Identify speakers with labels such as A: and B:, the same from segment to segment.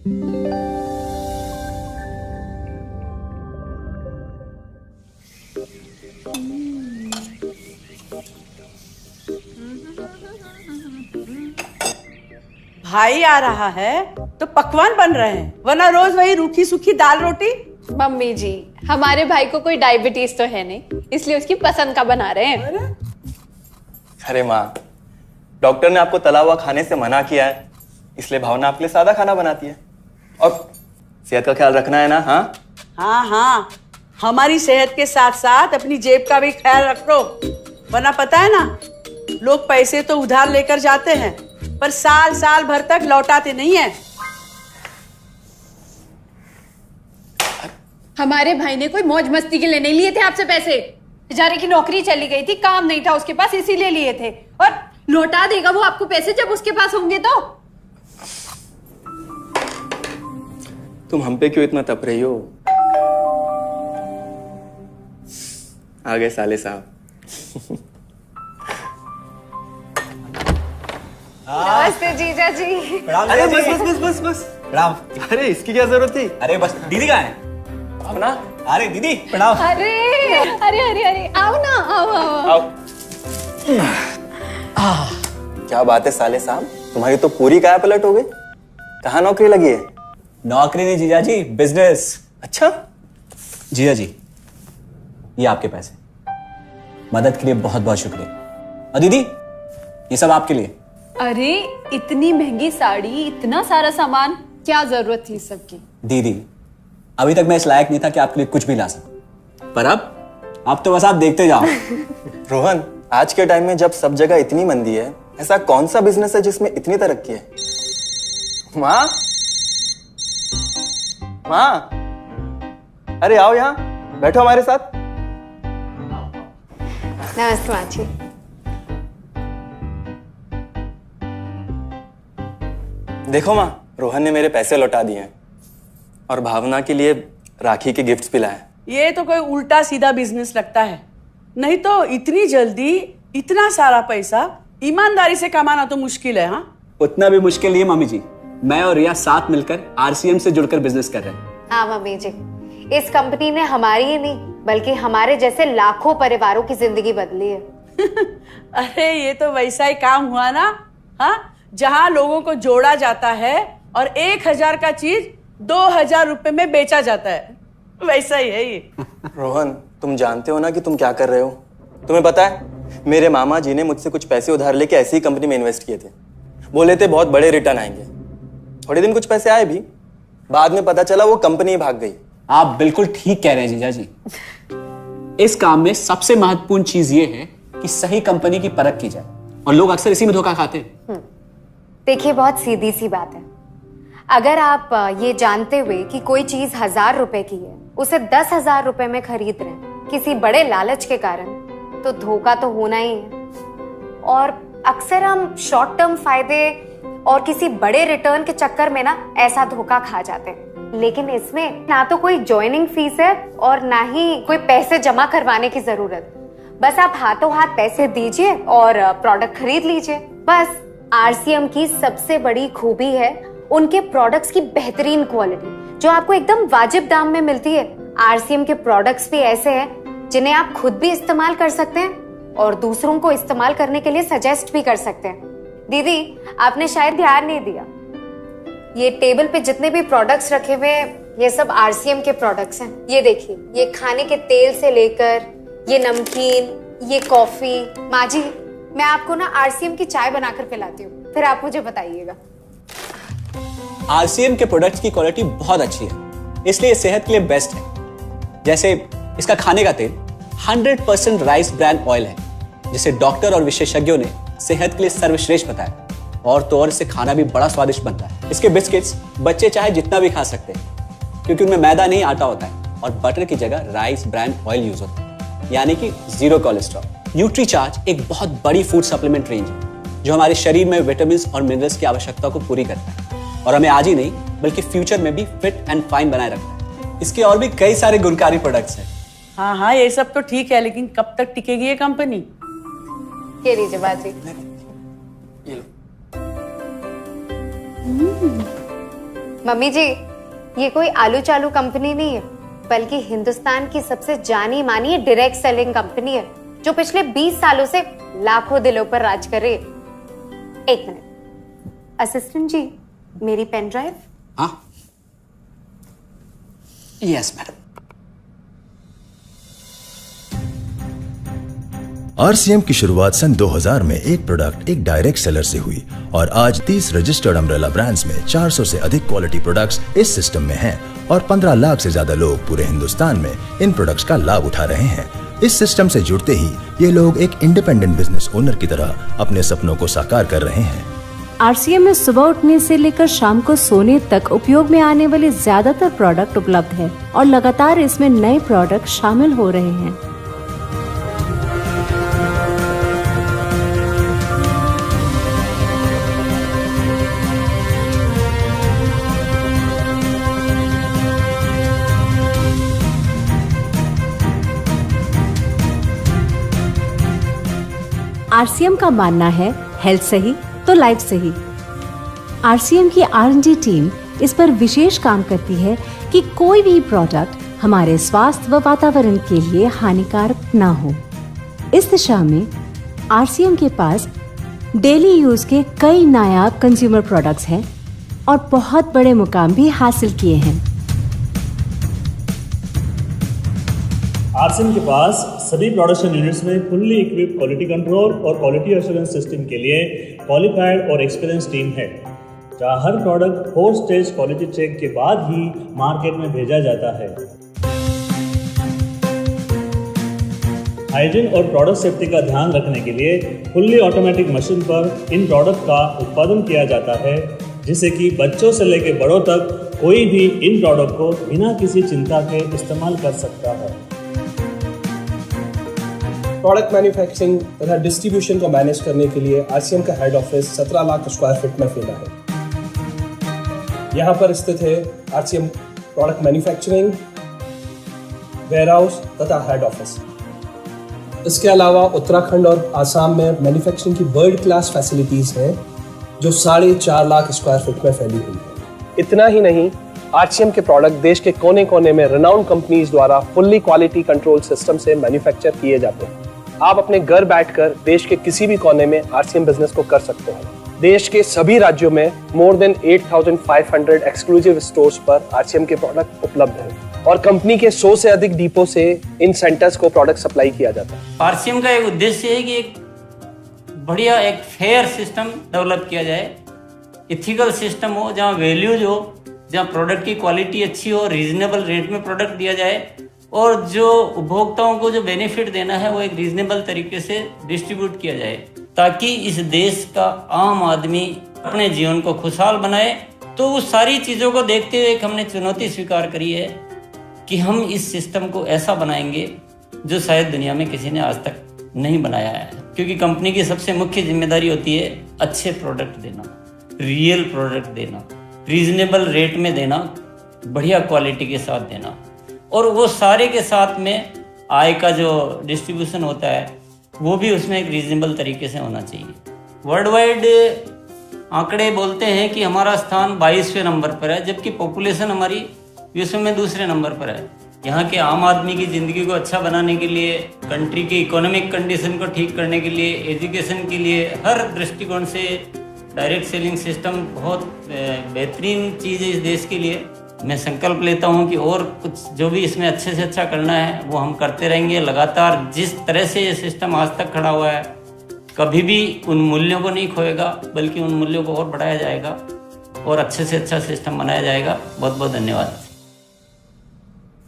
A: भाई आ रहा है तो पकवान बन रहे हैं, वरना रोज वही रूखी सूखी दाल रोटी।
B: मम्मी जी, हमारे भाई को कोई डायबिटीज तो है नहीं, इसलिए उसकी पसंद का बना रहे हैं।
C: अरे माँ, डॉक्टर ने आपको तला हुआ खाने से मना किया है, इसलिए भावना आपके लिए सादा खाना बनाती है। और सेहत का ख्याल रखना है ना?
A: हाँ हाँ, हमारी सेहत के साथ साथ अपनी जेब का भी ख्याल रखो, वरना पता है ना, लोग पैसे तो उधार लेकर जाते हैं पर साल साल भर तक लौटाते नहीं है।
B: हमारे भाई ने कोई मौज मस्ती के लिए नहीं लिए थे आपसे पैसे। बेचारे की नौकरी चली गई थी, काम नहीं था उसके पास, इसीलिए लिए थे। और लौटा देगा वो आपको पैसे जब उसके पास होंगे तो।
C: तुम हम पे क्यों इतना तप रही हो? आ गए साले साहब।
B: नमस्ते जीजा जी।
C: अरे बस बस बस बस बस प्रणाम। अरे इसकी क्या जरूरत थी?
D: अरे बस दीदी कहाँ है?
C: आओ ना।
D: अरे दीदी प्रणाम।
B: अरे अरे अरे अरे आओ ना, आओ आओ।
C: क्या बात है साले साहब, तुम्हारी तो पूरी काया पलट हो गई। कहाँ नौकरी लगी है?
D: नौकरी नहीं जीजा जी, बिजनेस।
C: अच्छा
D: जीजा जी, ये आपके पैसे, मदद के लिए बहुत बहुत शुक्रिया। और दीदी, ये सब आपके लिए।
B: अरे इतनी महंगी साड़ी, इतना सारा सामान, क्या जरूरत थी सबकी?
D: दीदी, अभी तक मैं इस लायक नहीं था कि आपके लिए कुछ भी ला सकूं, पर अब तो बस आप देखते जाओ।
C: रोहन, आज के टाइम में जब सब जगह इतनी मंदी है, ऐसा कौन सा बिजनेस है जिसमें इतनी तरक्की है? माँ, माँ, अरे आओ यहाँ बैठो हमारे साथ।
B: नमस्ते माँ जी।
C: देखो माँ, रोहन ने मेरे पैसे लौटा दिए हैं और भावना के लिए राखी के गिफ्ट्स भी लाए।
A: ये तो कोई उल्टा सीधा बिजनेस लगता है, नहीं तो इतनी जल्दी इतना सारा पैसा ईमानदारी से कमाना तो मुश्किल है। हाँ,
D: उतना भी मुश्किल नहीं है मम्मी जी। मैं और रिया साथ मिलकर आरसीएम से जुड़कर बिजनेस कर रहे हैं।
E: हाँ मम्मी जी, इस कंपनी ने हमारी ही नहीं बल्कि हमारे जैसे लाखों परिवारों की जिंदगी बदली है।
A: अरे ये तो वैसा ही काम हुआ ना, हाँ, जहाँ लोगों को जोड़ा जाता है और 1000 का चीज 2000 रुपए में बेचा जाता है, वैसा ही है ये।
C: रोहन, तुम जानते हो ना कि तुम क्या कर रहे हो? तुम्हें पता है, मेरे मामा जी ने मुझसे कुछ पैसे उधार लेके ऐसी ही कंपनी में इन्वेस्ट किए थे। बोले थे बहुत बड़े रिटर्न आएंगे। थोड़े दिन कुछ पैसे आए भी, बाद में पता चला वो कंपनी ही भाग गई।
D: आप बिल्कुल ठीक कह रहे हैं जीजा जी। इस काम में सबसे महत्वपूर्ण चीज ये है कि सही कंपनी की परख की जाए, और लोग अक्सर इसी में धोखा खाते हैं।
E: देखिए, बहुत सीधी सी बात है। अगर आप ये जानते हुए कि कोई चीज 1000 रुपए की है, उसे 10,000 रुपए में खरीद रहे हैं किसी बड़े लालच के कारण, तो धोखा तो होना ही है। और अक्सर हम शॉर्ट टर्म फायदे और किसी बड़े रिटर्न के चक्कर में ना ऐसा धोखा खा जाते हैं। लेकिन इसमें ना तो कोई ज्वाइनिंग फीस है और ना ही कोई पैसे जमा करवाने की जरूरत। बस आप हाथों हाथ पैसे दीजिए और प्रोडक्ट खरीद लीजिए। बस आरसीएम की सबसे बड़ी खूबी है उनके प्रोडक्ट्स की बेहतरीन क्वालिटी, जो आपको एकदम वाजिब दाम में मिलती है। आरसीएम के प्रोडक्ट्स भी ऐसे हैं जिन्हें आप खुद भी इस्तेमाल कर सकते हैं और दूसरों को इस्तेमाल करने के लिए सजेस्ट भी कर सकते हैं। दीदी, आपने शायद ध्यान नहीं दिया, ये टेबल पे जितने भी प्रोडक्ट्स रखे हुए हैं, ये सब आरसीएम के प्रोडक्ट्स हैं। ये देखिए, ये खाने के तेल से लेकर ये नमकीन, ये कॉफी। माँ जी, मैं आपको ना आरसीएम की चाय बनाकर पिलाती हूँ, फिर आप मुझे बताइएगा।
D: आरसीएम के प्रोडक्ट्स की क्वालिटी बहुत अच्छी है, इसलिए सेहत के लिए बेस्ट है। जैसे इसका खाने का तेल 100% राइस ब्रांड ऑयल है, जिसे डॉक्टर और विशेषज्ञों ने सेहत के लिए सर्वश्रेष्ठ बताया। और तो और इससे खाना भी बड़ा स्वादिष्ट बनता है। इसके बिस्किट्स बच्चे चाहे जितना भी खा सकते हैं, क्योंकि उनमें मैदा नहीं आटा होता है, और बटर की जगह राइस ब्रांड ऑयल यूज होता है, यानी कि 0 कोलेस्ट्रॉल। न्यूट्रीचार्ज एक बहुत बड़ी फूड सप्लीमेंट रेंज है, जो हमारे शरीर में विटामिन और मिनरल्स की आवश्यकता को पूरी करता है, और हमें आज ही नहीं बल्कि फ्यूचर में भी फिट एंड फाइन बनाए रखता है। इसके और भी कई सारे गुणकारी प्रोडक्ट्स हैं।
A: हाँ हाँ, ये सब तो ठीक है, लेकिन कब तक टिकेगी ये कंपनी?
E: ये लीजिए बाजी।
C: ये लो।
E: मम्मी जी, ये कोई आलू चालू कंपनी नहीं है, बल्कि हिंदुस्तान की सबसे जानी मानी डायरेक्ट सेलिंग कंपनी है, जो पिछले 20 सालों से लाखों दिलों पर राज कर रही है। एक मिनट असिस्टेंट जी, मेरी पेन ड्राइव।
D: हाँ, यस मैडम।
F: आरसीएम की शुरुआत सन 2000 में एक प्रोडक्ट एक डायरेक्ट सेलर से हुई और आज 30 रजिस्टर्ड अम्ब्रेला ब्रांड्स में 400 से अधिक क्वालिटी प्रोडक्ट्स इस सिस्टम में हैं और 15 लाख से ज्यादा लोग पूरे हिंदुस्तान में इन प्रोडक्ट्स का लाभ उठा रहे हैं। इस सिस्टम से जुड़ते ही ये लोग एक इंडिपेंडेंट बिजनेस ओनर की तरह अपने सपनों को साकार कर रहे हैं।
G: आरसीएम में सुबह उठने से लेकर शाम को सोने तक उपयोग में आने वाले ज्यादातर प्रोडक्ट उपलब्ध है और लगातार इसमें नए प्रोडक्ट शामिल हो रहे हैं। आरसीएम का मानना है हेल्थ सही तो लाइफ सही। आरसीएम की R&D टीम इस पर विशेष काम करती है कि कोई भी प्रोडक्ट हमारे स्वास्थ्य व वातावरण के लिए हानिकारक ना हो। इस दिशा में आरसीएम के पास डेली यूज के कई नायाब कंज्यूमर प्रोडक्ट्स हैं और बहुत बड़े मुकाम भी हासिल किए हैं।
H: आरसीएम के पास सभी प्रोडक्शन यूनिट्स में फुल्ली इक्विप्ड क्वालिटी कंट्रोल और क्वालिटी एश्योरेंस सिस्टम के लिए क्वालिफाइड और एक्सपीरियंस टीम है, जहां हर प्रोडक्ट 4 स्टेज क्वालिटी चेक के बाद ही मार्केट में भेजा जाता है। हाइजीन और प्रोडक्ट सेफ्टी का ध्यान रखने के लिए फुल्ली ऑटोमेटिक मशीन पर इन प्रोडक्ट का उत्पादन किया जाता है, जिससे कि बच्चों से लेकर बड़ों तक कोई भी इन प्रोडक्ट को बिना किसी चिंता के इस्तेमाल कर सकता है।
I: प्रोडक्ट मैन्युफैक्चरिंग तथा डिस्ट्रीब्यूशन को मैनेज करने के लिए आरसीएम का head office 17 lakh square feet में फैला है। यहाँ पर स्थित है आरसीएम प्रोडक्ट मैन्युफैक्चरिंग, वेयरहाउस तथा हेड ऑफिस। इसके अलावा उत्तराखंड और आसाम में मैन्युफैक्चरिंग की वर्ल्ड क्लास फैसिलिटीज हैं, जो 4.5 लाख स्क्वायर फीट में फैली हुई है। इतना ही नहीं, आरसीएम के प्रोडक्ट देश के कोने कोने में रेनाउंड कंपनीज द्वारा फुल्ली क्वालिटी कंट्रोल सिस्टम से मैन्युफैक्चर किए जाते हैं। आप अपने घर बैठकर देश के किसी भी कोने में आरसीएम बिजनेस को कर सकते हैं। देश के सभी राज्यों में मोर देन 8,500 एक्सक्लूसिव स्टोर्स पर आरसीएम के प्रोडक्ट उपलब्ध हैं और कंपनी के 100 से अधिक डिपो से इन सेंटर्स को प्रोडक्ट सप्लाई किया जाता है।
J: आरसीएम का एक उद्देश्य है कि एक बढ़िया एक फेयर सिस्टम डेवलप किया जाए, इथिकल सिस्टम हो, जहाँ वैल्यूज हो, जहाँ प्रोडक्ट की क्वालिटी अच्छी हो, रीजनेबल रेट में प्रोडक्ट दिया जाए और जो उपभोक्ताओं को जो बेनिफिट देना है वो एक रीजनेबल तरीके से डिस्ट्रीब्यूट किया जाए, ताकि इस देश का आम आदमी अपने जीवन को खुशहाल बनाए। तो उस सारी चीज़ों को देखते हुए एक हमने चुनौती स्वीकार करी है कि हम इस सिस्टम को ऐसा बनाएंगे जो शायद दुनिया में किसी ने आज तक नहीं बनाया है, क्योंकि कंपनी की सबसे मुख्य जिम्मेदारी होती है अच्छे प्रोडक्ट देना, रियल प्रोडक्ट देना, रीजनेबल रेट में देना, बढ़िया क्वालिटी के साथ देना, और वो सारे के साथ में आय का जो डिस्ट्रीब्यूशन होता है वो भी उसमें एक रीजनेबल तरीके से होना चाहिए। वर्ल्ड वाइड आंकड़े बोलते हैं कि हमारा स्थान 22वें नंबर पर है, जबकि पॉपुलेशन हमारी विश्व में दूसरे नंबर पर है। यहाँ के आम आदमी की ज़िंदगी को अच्छा बनाने के लिए, कंट्री की इकोनॉमिक कंडीशन को ठीक करने के लिए, एजुकेशन के लिए, हर दृष्टिकोण से डायरेक्ट सेलिंग सिस्टम बहुत बेहतरीन चीज़ है इस देश के लिए। मैं संकल्प लेता हूं कि और कुछ जो भी इसमें अच्छे से अच्छा करना है वो हम करते रहेंगे लगातार। जिस तरह से ये सिस्टम आज तक खड़ा हुआ है, कभी भी उन मूल्यों को नहीं खोएगा, बल्कि उन मूल्यों को और बढ़ाया जाएगा और अच्छे से अच्छा सिस्टम बनाया जाएगा। बहुत बहुत धन्यवाद।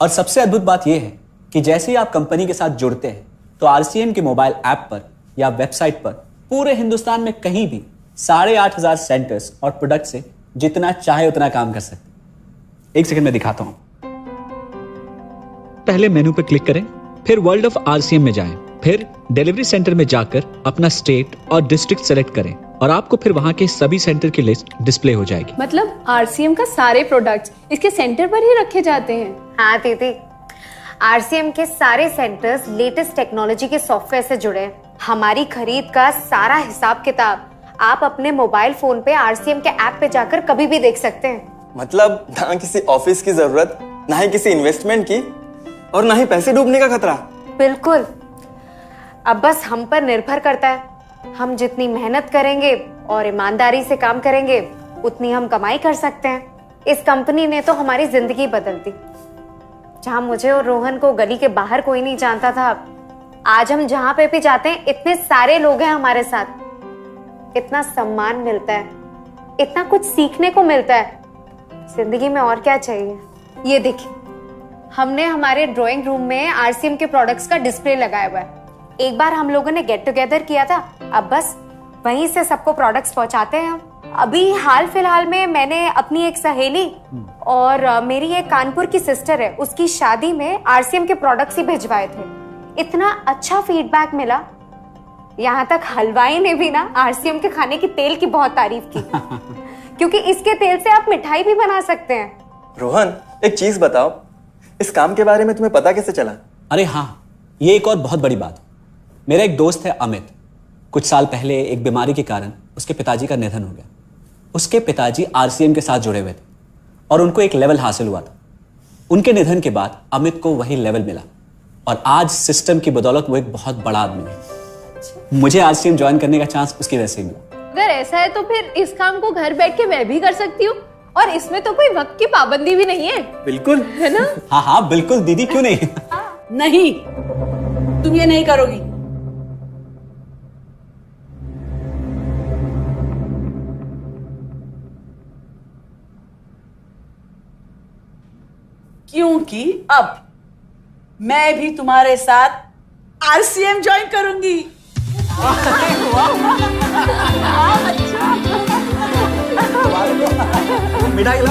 D: और सबसे अद्भुत बात यह है कि जैसे ही आप कंपनी के साथ जुड़ते हैं तो आरसीएम के मोबाइल ऐप पर या वेबसाइट पर पूरे हिंदुस्तान में कहीं भी 8,500 सेंटर्स और प्रोडक्ट से जितना चाहे उतना काम कर सकते हैं। एक सेकंड में दिखाता हूं। पहले मेनू पर क्लिक करें, फिर वर्ल्ड ऑफ आरसीएम में जाएं, फिर डिलीवरी सेंटर में जाकर अपना स्टेट और डिस्ट्रिक्ट सेलेक्ट करें और आपको फिर वहां के सभी सेंटर की लिस्ट डिस्प्ले हो जाएगी।
B: मतलब आरसीएम का सारे प्रोडक्ट्स इसके सेंटर पर ही रखे जाते हैं?
E: हाँ दीदी, आरसीएम के सारे सेंटर्स लेटेस्ट टेक्नोलॉजी के सॉफ्टवेयर से जुड़े हैं। हमारी खरीद का सारा हिसाब किताब आप अपने मोबाइल फोन पे आरसीएम के ऐप पे जाकर कभी भी देख सकते हैं।
C: मतलब ना किसी ऑफिस की जरूरत, ना ही किसी इन्वेस्टमेंट की, और ना ही पैसे डूबने का खतरा।
E: बिल्कुल। अब बस हम पर निर्भर करता है। हम जितनी मेहनत करेंगे और ईमानदारी से काम करेंगे उतनी हम कमाई कर सकते हैं। इस कंपनी ने तो हमारी जिंदगी बदल दी। जहां मुझे और रोहन को गली के बाहर कोई नहीं जानता था, आज हम जहां पे भी जाते हैं इतने सारे लोग हैं हमारे साथ। इतना सम्मान मिलता है, इतना कुछ सीखने को मिलता है। जिंदगी में और क्या चाहिए। ये देखिए, हमने हमारे ड्राइंग रूम में आरसीएम के प्रोडक्ट्स का डिस्प्ले लगाया हुआ है। एक बार हम लोगों ने गेट टुगेदर किया था, अब बस वहीं से सबको प्रोडक्ट्स पहुंचाते हैं हम। अभी हाल फिलहाल में मैंने अपनी एक सहेली और मेरी एक कानपुर की सिस्टर है, उसकी शादी में आरसीएम के प्रोडक्ट्स ही भिजवाए थे। इतना अच्छा फीडबैक मिला, यहाँ तक हलवाई ने भी ना आरसीएम के खाने की तेल की बहुत तारीफ की क्योंकि इसके तेल से आप मिठाई भी बना सकते हैं।
C: रोहन, एक चीज बताओ, इस काम के बारे में तुम्हें पता कैसे चला?
D: अरे हाँ, ये एक और बहुत बड़ी बात। मेरा एक दोस्त है अमित, कुछ साल पहले एक बीमारी के कारण उसके पिताजी का निधन हो गया। उसके पिताजी आरसीएम के साथ जुड़े हुए थे और उनको एक लेवल हासिल हुआ था। उनके निधन के बाद अमित को वही लेवल मिला और आज सिस्टम की बदौलत वो एक बहुत बड़ा आदमी है। मुझे आरसीएम ज्वाइन करने का चांस उसकी वजह से मिला।
B: अगर ऐसा है तो फिर इस काम को घर बैठ के मैं भी कर सकती हूँ, और इसमें तो कोई वक्त की पाबंदी भी नहीं है।
C: बिल्कुल,
B: है ना?
D: हाँ हाँ बिल्कुल दीदी, क्यों नहीं।
A: नहीं, तुम ये नहीं करोगी। क्योंकि अब मैं भी तुम्हारे साथ आरसीएम ज्वाइन करूंगी।
C: मिठाई ला।